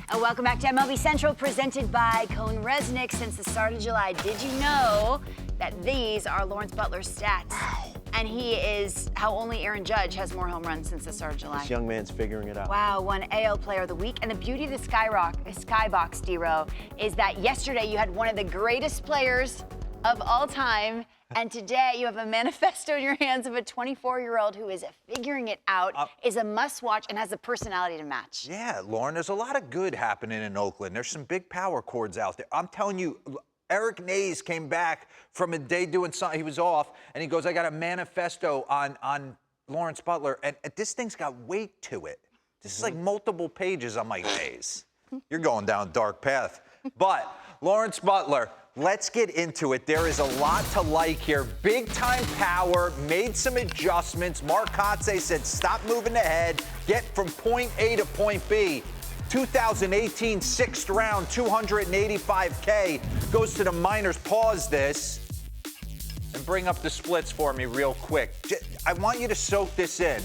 And welcome back to MLB Central, presented by Cone Resnick. Since the start of July, did you know that these are Lawrence Butler's stats? Wow. And he is how only Aaron Judge has more home runs since the start of July. This young man's figuring it out. Wow, won AL Player of the Week. And the beauty of the Skybox, D-Row, is that yesterday you had one of the greatest players of all time. And today you have a manifesto in your hands of a 24-year-old who is figuring it out, is a must-watch, and has the personality to match. Yeah, Lauren, there's a lot of good happening in Oakland. There's some big power chords out there. I'm telling you, Eric Nays came back from a day doing something. He was off, and he goes, I got a manifesto on Lawrence Butler. And this thing's got weight to it. This is like multiple pages. I'm like, Nays, you're going down a dark path. But Lawrence Butler, let's get into it. There is a lot to like here. Big-time power, made some adjustments. Mark Kotze said, stop moving ahead, get from point A to point B. 2018 sixth round, 285K, goes to the minors. Pause this and bring up the splits for me real quick. I want you to soak this in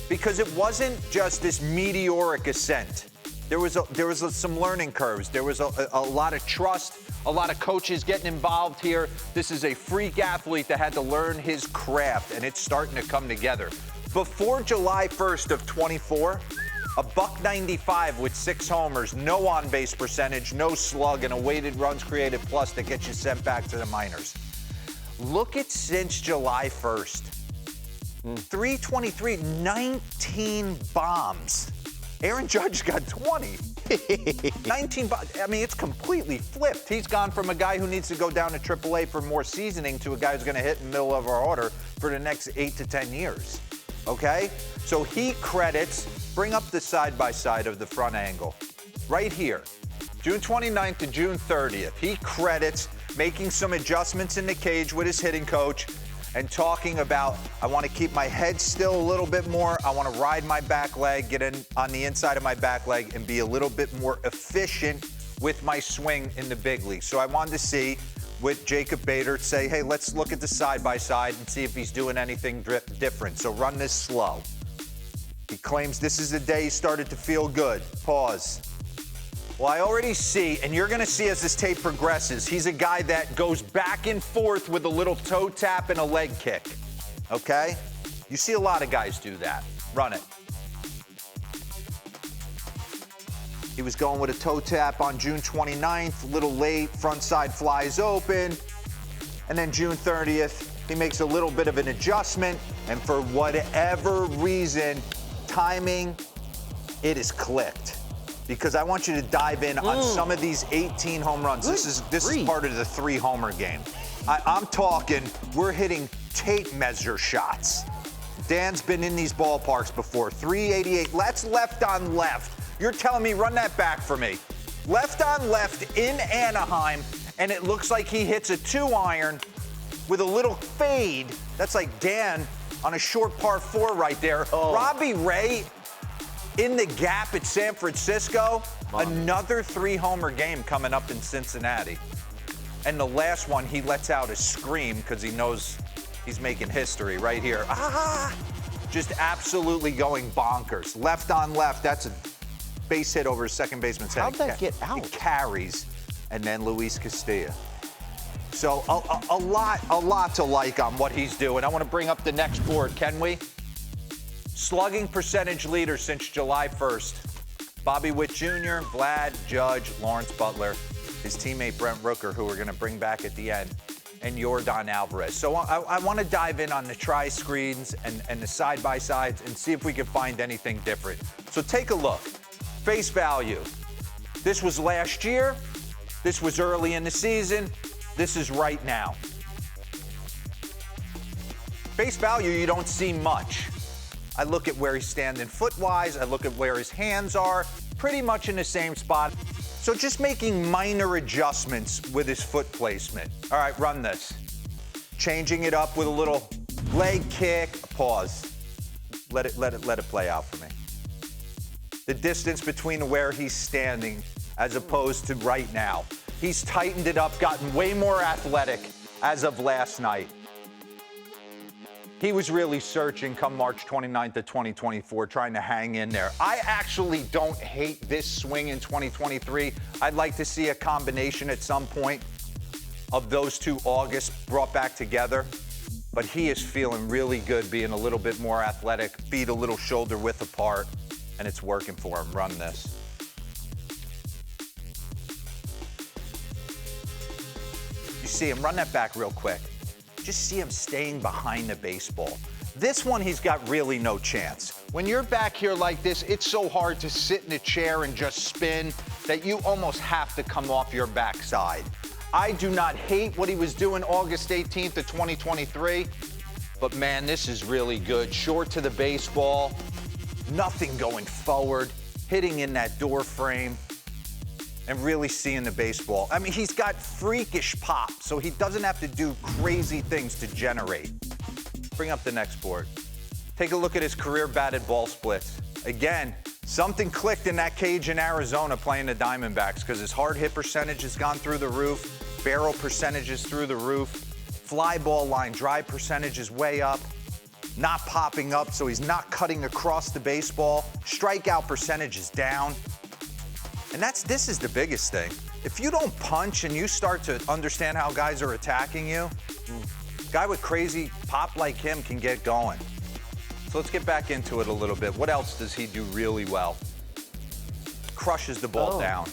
because it wasn't just this meteoric ascent. There was some learning curves. There was a lot of trust, a lot of coaches getting involved here. This is a freak athlete that had to learn his craft, and it's starting to come together. Before July 1st of 24, a $195 with 6 homers, no on-base percentage, no slug, and a weighted runs created plus that gets you sent back to the minors. Look at since July 1st. 323, 19 bombs. Aaron Judge got 20. 19 bombs. I mean, it's completely flipped. He's gone from a guy who needs to go down to AAA for more seasoning to a guy who's going to hit in the middle of our order for the next 8 to 10 years. Okay? So he credits, bring up the side-by-side of the front angle. Right here, June 29th to June 30th. He credits making some adjustments in the cage with his hitting coach and talking about, I want to keep my head still a little bit more. I want to ride my back leg, get in on the inside of my back leg, and be a little bit more efficient with my swing in the big league. So I wanted to see with Jacob Bader, say, hey, let's look at the side-by-side and see if he's doing anything different. So run this slow. He claims this is the day he started to feel good. Pause. Well, I already see, and you're going to see as this tape progresses, he's a guy that goes back and forth with a little toe tap and a leg kick, okay? You see a lot of guys do that. Run it. He was going with a toe tap on June 29th, a little late, front side flies open, and then June 30th, he makes a little bit of an adjustment, and for whatever reason, timing, it is clicked. Because I want you to dive in on some of these 18 home runs. This is part of the 3-homer game. I'm talking, we're hitting tape measure shots. Dan's been in these ballparks before. 388, that's left on left. You're telling me, run that back for me. Left on left in Anaheim, and it looks like he hits a 2-iron with a little fade. That's like Dan on a short par 4 right there. Robbie Ray in the gap at San Francisco. Another 3-homer game coming up in Cincinnati. And the last one, he lets out a scream because he knows he's making history right here. Just absolutely going bonkers. Left on left, that's a base hit over his second baseman's head. How'd that get out? It carries, and then Luis Castillo. So a lot to like on what he's doing. I want to bring up the next board, can we? Slugging percentage leader since July 1st. Bobby Witt Jr., Vlad, Judge, Lawrence Butler, his teammate Brent Rooker, who we're going to bring back at the end, and Yordan Alvarez. So I want to dive in on the tri-screens and the side-by-sides and see if we can find anything different. So take a look. Face value. This was last year. This was early in the season. This is right now. Face value, you don't see much. I look at where he's standing foot-wise. I look at where his hands are, pretty much in the same spot. So just making minor adjustments with his foot placement. All right, run this. Changing it up with a little leg kick. Pause. Let it play out for me. The distance between where he's standing as opposed to right now. He's tightened it up, gotten way more athletic as of last night. He was really searching come March 29th of 2024, trying to hang in there. I actually don't hate this swing in 2023. I'd like to see a combination at some point of those two Augusts brought back together. But he is feeling really good, being a little bit more athletic, feet a little shoulder width apart, and it's working for him. Run this. You see him, run that back real quick. Just see him staying behind the baseball. This one, he's got really no chance. When you're back here like this, it's so hard to sit in a chair and just spin that you almost have to come off your backside. I do not hate what he was doing August 18th of 2023, but man, this is really good. Short to the baseball, nothing going forward, hitting in that door frame, and really seeing the baseball. I mean, he's got freakish pop, so he doesn't have to do crazy things to generate. Bring up the next board. Take a look at his career batted ball splits. Again, something clicked in that cage in Arizona playing the Diamondbacks, because his hard hit percentage has gone through the roof, barrel percentage is through the roof, fly ball line drive percentage is way up, not popping up, so he's not cutting across the baseball. Strikeout percentage is down. And this is the biggest thing. If you don't punch and you start to understand how guys are attacking you, a guy with crazy pop like him can get going. So let's get back into it a little bit. What else does he do really well? Crushes the ball down.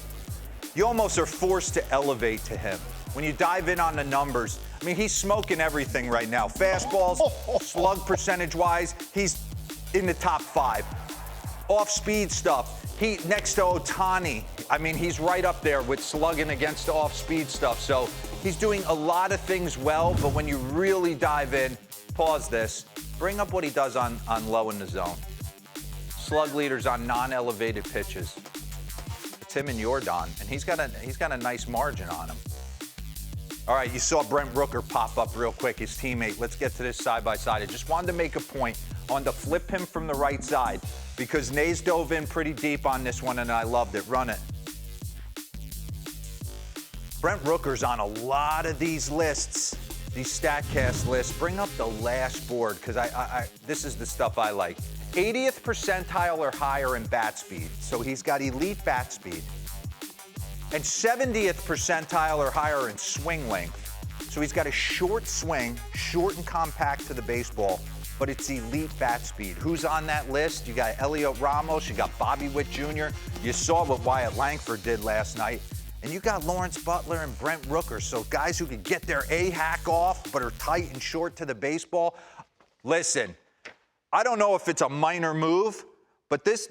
You almost are forced to elevate to him. When you dive in on the numbers, I mean, he's smoking everything right now. Fastballs, slug percentage-wise, he's in the top 5. Off-speed stuff, he next to Ohtani. I mean, he's right up there with slugging against the off-speed stuff. So he's doing a lot of things well, but when you really dive in, pause this, bring up what he does on low in the zone. Slug leaders on non-elevated pitches. It's him and Jordan, and he's got a nice margin on him. All right, you saw Brent Rooker pop up real quick, his teammate. Let's get to this side by side. I just wanted to make a point. I wanted to flip him from the right side because Nays dove in pretty deep on this one, and I loved it. Run it. Brent Rooker's on a lot of these lists, these StatCast lists. Bring up the last board, because this is the stuff I like. 80th percentile or higher in bat speed, so he's got elite bat speed. And 70th percentile or higher in swing length. So he's got a short swing, short and compact to the baseball, but it's elite bat speed. Who's on that list? You got Elliot Ramos, you got Bobby Witt Jr., you saw what Wyatt Langford did last night, and you got Lawrence Butler and Brent Rooker, so guys who can get their A-hack off but are tight and short to the baseball. Listen, I don't know if it's a minor move, but this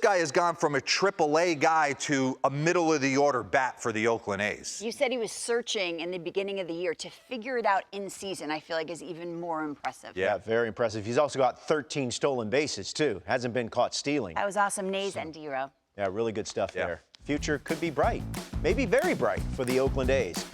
guy has gone from a AAA guy to a middle-of-the-order bat for the Oakland A's. You said he was searching in the beginning of the year. To figure it out in season, I feel like is even more impressive. Yeah, very impressive. He's also got 13 stolen bases, too. Hasn't been caught stealing. That was awesome. Nays and D-Row. Yeah, really good stuff there. Future could be bright, maybe very bright for the Oakland A's.